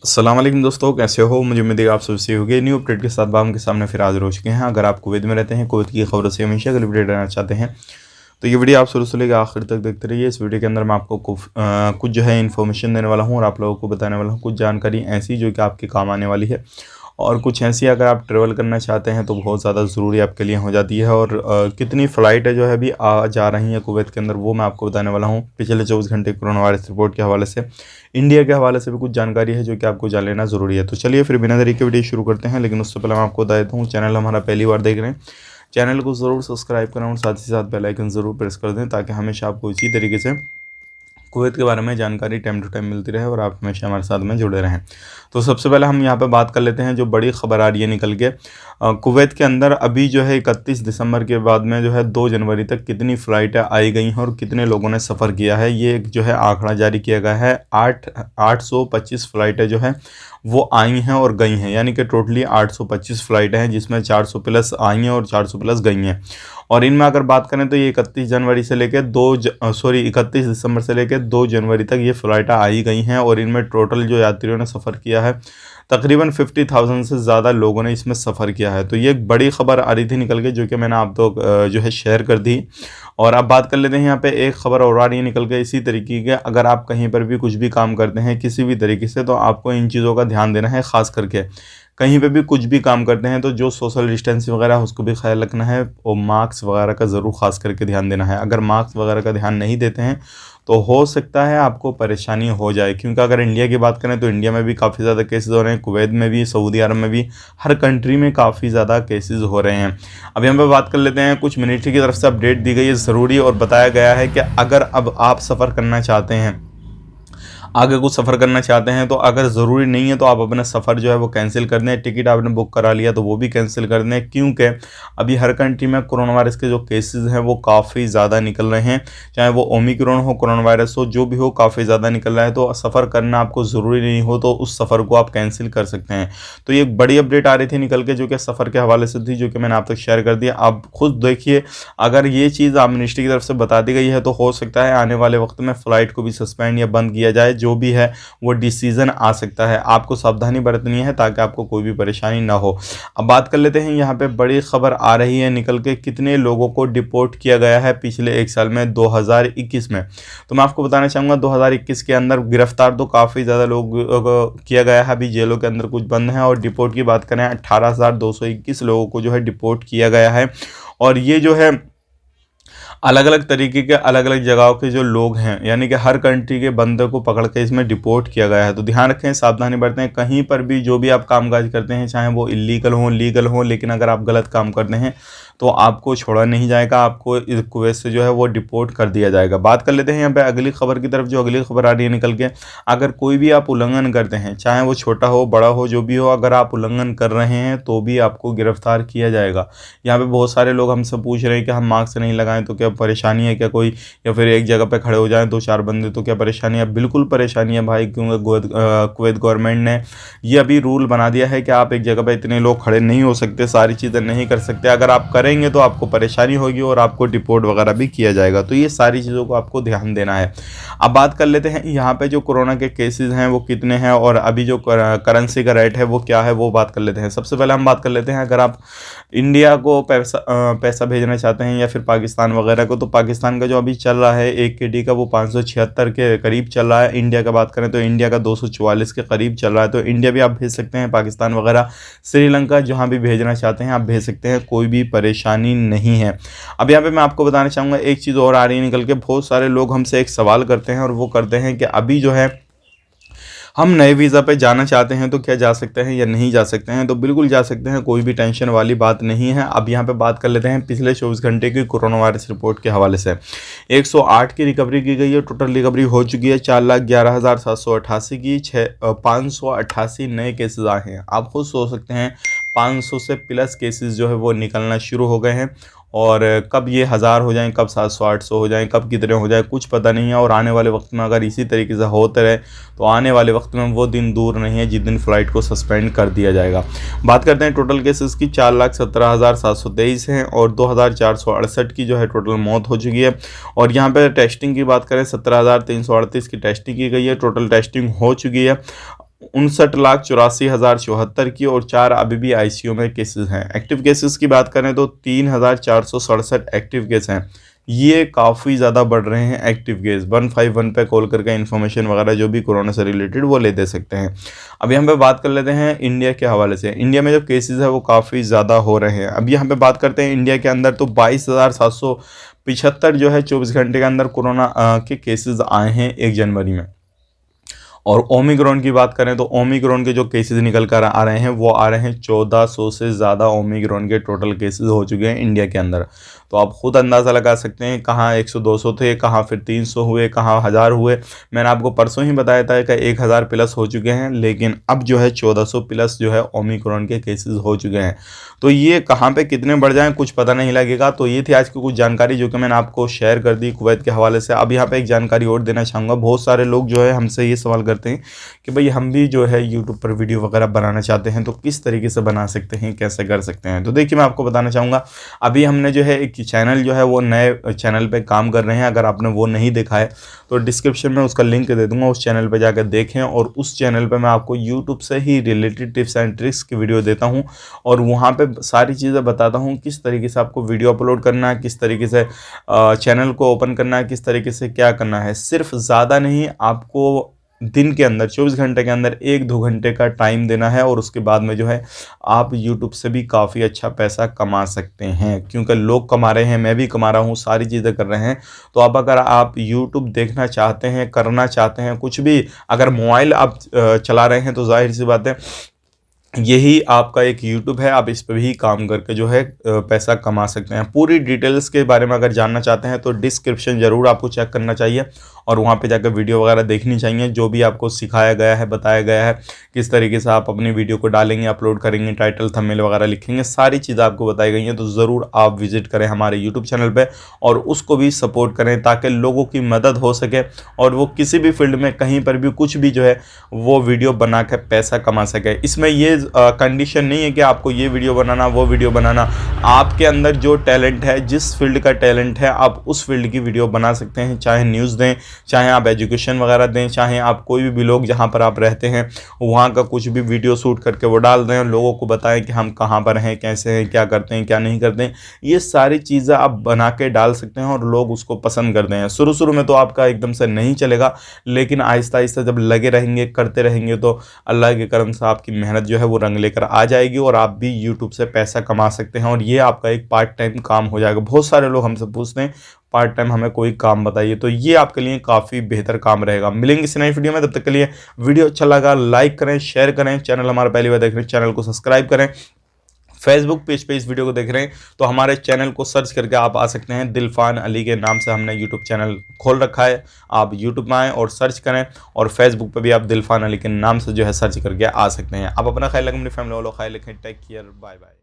अस्सलाम वालेकुम दोस्तों, कैसे हो? मुझे उम्मीद है आप सबसे होगी न्यू अपडेट के साथ बाम के सामने फिर हाजिर हो चुके हैं। अगर आप कुवैत में रहते हैं, कुवैत की खबरों से हमेशा अगर अपडेट रहना चाहते हैं तो ये वीडियो आप शुरू से लेकर आखिर तक देखते रहिए। इस वीडियो के अंदर मैं आपको कुछ जो है इन्फॉर्मेशन देने वाला हूँ और आप लोगों को बताने वाला हूँ कुछ जानकारी ऐसी जो कि आपके काम आने वाली है, और कुछ ऐसी अगर आप ट्रेवल करना चाहते हैं तो बहुत ज़्यादा ज़रूरी आपके लिए हो जाती है। और कितनी फ़्लाइट है जो है अभी आ जा रही हैं कुवैत के अंदर, वो मैं आपको बताने वाला हूँ। पिछले 24 घंटे कोरोना वायरस रिपोर्ट के हवाले से, इंडिया के हवाले से भी कुछ जानकारी है जो कि आपको जान लेना ज़रूरी है। तो चलिए फिर बिना देरी के वीडियो शुरू करते हैं, लेकिन उससे पहले मैं आपको बता देता हूँ, चैनल हमारा पहली बार देख रहे हैं, चैनल को ज़रूर सब्सक्राइब करें और साथ ही साथ बेल आइकन ज़रूर प्रेस कर दें, ताकि हमेशा आपको इसी तरीके से कुवैत के बारे में जानकारी टाइम टू टाइम मिलती रहे और आप हमेशा हमारे साथ में जुड़े रहें। तो सबसे पहले हम यहाँ पे बात कर लेते हैं जो बड़ी खबर आ रही है निकल के। कुवैत के अंदर अभी जो है 31 दिसंबर के बाद में जो है 2 जनवरी तक कितनी फ़्लाइटें आई गई हैं और कितने लोगों ने सफ़र किया है, ये एक जो है आंकड़ा जारी किया गया है। 825 फ़्लाइटें जो है वो आई हैं और गई हैं, यानी कि टोटली 825 फ़्लाइटें हैं, जिसमें 400 प्लस आई हैं और 400 प्लस गई हैं। और इनमें अगर बात करें तो ये 31 जनवरी से लेकर 31 दिसंबर से लेकर 2 जनवरी तक ये फ़्लाइटें आई गई हैं, और इनमें टोटल जो यात्रियों ने सफ़र किया है तकरीबन 50,000 से ज़्यादा लोगों ने इसमें सफ़र किया है। तो ये एक बड़ी खबर आ रही थी निकल के, जो कि मैंने आप तो जो है शेयर कर दी। और अब बात कर लेते हैं यहाँ पे एक खबर और आ रही है निकल के इसी तरीके के। अगर आप कहीं पर भी कुछ भी काम करते हैं किसी भी तरीके से, तो आपको इन चीज़ों का ध्यान देना है। ख़ास करके कहीं पे भी कुछ भी काम करते हैं तो जो सोशल डिस्टेंस वगैरह है उसको भी ख्याल रखना है, और मास्क वगैरह का ज़रूर ख़ास करके ध्यान देना है। अगर मास्क वगैरह का ध्यान नहीं देते हैं तो हो सकता है आपको परेशानी हो जाए, क्योंकि अगर इंडिया की बात करें तो इंडिया में भी काफ़ी ज़्यादा केसेस हो रहे हैं, कुवैत में भी, सऊदी अरब में भी, हर कंट्री में काफ़ी ज़्यादा केसेस हो रहे हैं। अब यहाँ पे बात कर लेते हैं, कुछ मिलिट्री की तरफ से अपडेट दी गई है ज़रूरी, और बताया गया है कि अगर अब आप सफ़र करना चाहते हैं, आगे कुछ सफ़र करना चाहते हैं, तो अगर ज़रूरी नहीं है तो आप अपना सफ़र जो है वो कैंसिल कर दें। टिकट आपने बुक करा लिया तो वो भी कैंसिल कर दें, क्योंकि अभी हर कंट्री में कोरोना वायरस के जो केसेस हैं वो काफ़ी ज़्यादा निकल रहे हैं। चाहे वो ओमिक्रॉन हो, कोरोना वायरस हो, जो भी हो, काफ़ी ज़्यादा निकल रहा है। तो सफ़र करना आपको ज़रूरी नहीं हो तो उस सफ़र को आप कैंसिल कर सकते हैं। तो ये एक बड़ी अपडेट आ रही थी निकल के, जो कि सफ़र के हवाले से थी, जो कि मैंने आप तक शेयर कर दिया। आप खुद देखिए, अगर ये चीज़ आप मिनिस्ट्री की तरफ से बता दी गई है तो हो सकता है आने वाले वक्त में फ़्लाइट को भी सस्पेंड या बंद किया जाए। जो भी है वो डिसीजन आ सकता है, आपको सावधानी बरतनी है ताकि आपको कोई भी परेशानी ना हो। अब बात कर लेते हैं, यहाँ पे बड़ी खबर आ रही है निकल के, कितने लोगों को डिपोर्ट किया गया है पिछले एक साल में 2021 में। तो मैं आपको बताना चाहूँगा 2021 के अंदर गिरफ्तार तो काफ़ी ज़्यादा लोग किया गया है, अभी जेलों के अंदर कुछ बंद हैं। और डिपोर्ट की बात करें 18,221 लोगों को जो है डिपोर्ट किया गया है। और ये जो है अलग अलग तरीके के अलग अलग जगहों के जो लोग हैं, यानी कि हर कंट्री के बंदे को पकड़ के इसमें डिपोर्ट किया गया है। तो ध्यान रखें, सावधानी बरतें। कहीं पर भी जो भी आप कामकाज करते हैं, चाहे वो इलीगल हो लीगल हो, लेकिन अगर आप गलत काम करते हैं तो आपको छोड़ा नहीं जाएगा, आपको इस कुवैत से जो है वो डिपोर्ट कर दिया जाएगा। बात कर लेते हैं यहाँ पे अगली खबर की तरफ। जो अगली खबर आ रही है निकल के, अगर कोई भी आप उल्लंघन करते हैं, चाहे वो छोटा हो बड़ा हो जो भी हो, अगर आप उल्लंघन कर रहे हैं तो भी आपको गिरफ्तार किया जाएगा। यहाँ पे बहुत सारे लोग हमसे पूछ रहे हैं कि हम मास्क नहीं लगाएं तो क्या परेशानी है क्या कोई, या फिर एक जगह पे खड़े हो जाएं 2-4 बंदे तो क्या परेशानी है? बिल्कुल परेशानी है भाई, क्योंकि कुवैत गवर्नमेंट ने ये अभी रूल बना दिया है कि आप एक जगह पे इतने लोग खड़े नहीं हो सकते, सारी चीज़ें नहीं कर सकते। अगर आप करेंगे तो आपको परेशानी होगी और आपको डिपोर्ट वगैरह भी किया जाएगा। तो ये सारी चीज़ों को आपको ध्यान देना है। अब बात कर लेते हैं यहाँ पे जो कोरोना के केसेस हैं वो कितने हैं, और अभी जो करेंसी का रेट है वो क्या है, वो बात कर लेते हैं। सबसे पहले हम बात कर लेते हैं, अगर आप इंडिया को पैसा भेजना चाहते हैं या फिर पाकिस्तान वगैरह को, तो पाकिस्तान का जो अभी चल रहा है 1 KD का वो 576 के करीब चल रहा है। इंडिया का बात करें तो इंडिया का 244 के करीब चल रहा है। तो इंडिया भी आप भेज सकते हैं, पाकिस्तान वगैरह, श्रीलंका, जहाँ भी भेजना चाहते हैं आप भेज सकते हैं, कोई भी परेशानी नहीं है। अब यहाँ पे मैं आपको बताना चाहूँगा एक चीज़ और आ रही है निकल के। बहुत सारे लोग हमसे एक सवाल करते हैं, और वो करते हैं कि अभी जो है हम नए वीज़ा पे जाना चाहते हैं तो क्या जा सकते हैं या नहीं जा सकते हैं? तो बिल्कुल जा सकते हैं, कोई भी टेंशन वाली बात नहीं है। अब यहाँ पे बात कर लेते हैं पिछले 24 घंटे की कोरोना वायरस रिपोर्ट के हवाले से। 108 की रिकवरी की गई है, टोटल रिकवरी हो चुकी है 4,11,788 की। 588 नए केसेस आए हैं। आप खुद सोच सकते हैं 500 से प्लस केसेस जो है वो निकलना शुरू हो गए हैं, और कब ये 1000 हो जाएं, कब 700-800 हो जाएं, कब कितने हो जाए कुछ पता नहीं है। और आने वाले वक्त में अगर इसी तरीके से होते रहे तो आने वाले वक्त में वो दिन दूर नहीं है जिस दिन फ़्लाइट को सस्पेंड कर दिया जाएगा। बात करते हैं टोटल केसेस की, 4,17,723 हैं, और 2,468 की जो है टोटल मौत हो चुकी है। और यहाँ पर टेस्टिंग की बात करें 17,338 की टेस्टिंग की गई है, टोटल टेस्टिंग हो चुकी है। 59,84,074 की, और 4 अभी भी आईसीयू में केसेस हैं। एक्टिव केसेस की बात करें तो 3,467 एक्टिव केस हैं। ये काफ़ी ज़्यादा बढ़ रहे हैं एक्टिव केस। 151 पे कॉल करके इन्फॉर्मेशन वगैरह जो भी कोरोना से रिलेटेड वो ले दे सकते हैं। अब यहाँ पे बात कर लेते हैं इंडिया के हवाले से। इंडिया में जो केसेस है वो काफ़ी ज़्यादा हो रहे हैं। अब यहाँ पे बात करते हैं इंडिया के अंदर, तो 22,775 जो है 24 घंटे के अंदर कोरोना के केसेस आए हैं 1 जनवरी में। और ओमिक्रॉन की बात करें तो ओमिक्रॉन के जो केसेस निकल कर आ रहे हैं वो आ रहे हैं 1400 से ज़्यादा ओमिक्रॉन के टोटल केसेस हो चुके हैं इंडिया के अंदर। तो आप खुद अंदाज़ा लगा सकते हैं कहाँ 100-200 थे, कहाँ फिर 300 हुए, कहाँ 1000 हुए। मैंने आपको परसों ही बताया था कि 1000 प्लस हो चुके हैं, लेकिन अब जो है 1400 प्लस जो है ओमिक्रॉन के केसेस हो चुके हैं। तो ये कहाँ पे कितने बढ़ जाएं कुछ पता नहीं लगेगा। तो ये थी आज की कुछ जानकारी जो कि मैंने आपको शेयर कर दी कुवैत के हवाले से। अब यहाँ पे एक जानकारी और देना चाहूँगा। बहुत सारे लोग जो है हमसे ये सवाल करते हैं कि भाई हम भी जो है यूट्यूब पर वीडियो वगैरह बनाना चाहते हैं, तो किस तरीके से बना सकते हैं, कैसे कर सकते हैं। तो देखिए मैं आपको बताना चाहूँगा, अभी हमने जो है एक चैनल जो है वो नए चैनल पे काम कर रहे हैं। अगर आपने वो नहीं देखा है तो डिस्क्रिप्शन में उसका लिंक दे दूंगा, उस चैनल पे जाकर देखें। और उस चैनल पे मैं आपको यूट्यूब से ही रिलेटेड टिप्स एंड ट्रिक्स की वीडियो देता हूँ, और वहाँ पे सारी चीज़ें बताता हूँ किस तरीके से आपको वीडियो अपलोड करना है, किस तरीके से चैनल को ओपन करना है, किस तरीके से क्या करना है। सिर्फ ज़्यादा नहीं, आपको दिन के अंदर 24 घंटे के अंदर 1-2 घंटे का टाइम देना है, और उसके बाद में जो है आप यूट्यूब से भी काफ़ी अच्छा पैसा कमा सकते हैं। क्योंकि लोग कमा रहे हैं, मैं भी कमा रहा हूँ, सारी चीज़ें कर रहे हैं। तो अब अगर आप यूट्यूब देखना चाहते हैं, करना चाहते हैं कुछ भी, अगर मोबाइल आप चला रहे हैं तो जाहिर सी बात है यही आपका एक यूट्यूब है, आप इस पे भी काम करके जो है पैसा कमा सकते हैं। पूरी डिटेल्स के बारे में अगर जानना चाहते हैं तो डिस्क्रिप्शन ज़रूर आपको चेक करना चाहिए, और वहाँ पे जाकर वीडियो वगैरह देखनी चाहिए। जो भी आपको सिखाया गया है, बताया गया है किस तरीके से आप अपनी वीडियो को डालेंगे, अपलोड करेंगे, टाइटल थंबनेल वगैरह लिखेंगे, सारी चीज़ें आपको बताई गई हैं। तो ज़रूर आप विजिट करें हमारे यूट्यूब चैनल पर, और उसको भी सपोर्ट करें ताकि लोगों की मदद हो सके, और वो किसी भी फील्ड में कहीं पर भी कुछ भी जो है वो वीडियो बना कर पैसा कमा सके। इसमें ये कंडीशन नहीं है कि आपको ये वीडियो बनाना, वो वीडियो बनाना। आपके अंदर जो टैलेंट है, जिस फील्ड का टैलेंट है, आप उस फील्ड की वीडियो बना सकते हैं। चाहे न्यूज़ दें, चाहे आप एजुकेशन वगैरह दें, चाहे आप कोई भी ब्लॉग जहाँ पर आप रहते हैं वहाँ का कुछ भी वीडियो शूट करके वो डाल दें, लोगों को बताएं कि हम कहाँ पर हैं, कैसे हैं, क्या करते हैं, क्या नहीं करते हैं। ये सारी चीज़ें आप बना के डाल सकते हैं और लोग उसको पसंद करते हैं। शुरू शुरू में तो आपका एकदम से नहीं चलेगा, लेकिन आहिस्ता आहिस्ता जब लगे रहेंगे, करते रहेंगे, तो अल्लाह के करम से आपकी मेहनत जो है वो रंग लेकर आ जाएगी, और आप भी यूट्यूब से पैसा कमा सकते हैं। और ये आपका एक पार्ट टाइम काम हो जाएगा। बहुत सारे लोग हमसे पूछते हैं पार्ट टाइम हमें कोई काम बताइए, तो ये आपके लिए काफ़ी बेहतर काम रहेगा। मिलेंगे इस नई वीडियो में, तब तक के लिए वीडियो अच्छा लगा लाइक करें, शेयर करें। चैनल हमारा पहली बार देख रहे हैं, चैनल को सब्सक्राइब करें। फेसबुक पेज पे इस वीडियो को देख रहे हैं तो हमारे चैनल को सर्च करके आप आ सकते हैं। दिलफान अली के नाम से हमने यूट्यूब चैनल खोल रखा है। आप यूट्यूब में आएँ और सर्च करें, और फेसबुक पे भी आप दिलफान अली के नाम से जो है सर्च करके आ सकते हैं। आप अपना ख्याल रखें, अपनी फैमिली वालों का ख्याल रखें। Take care, bye bye.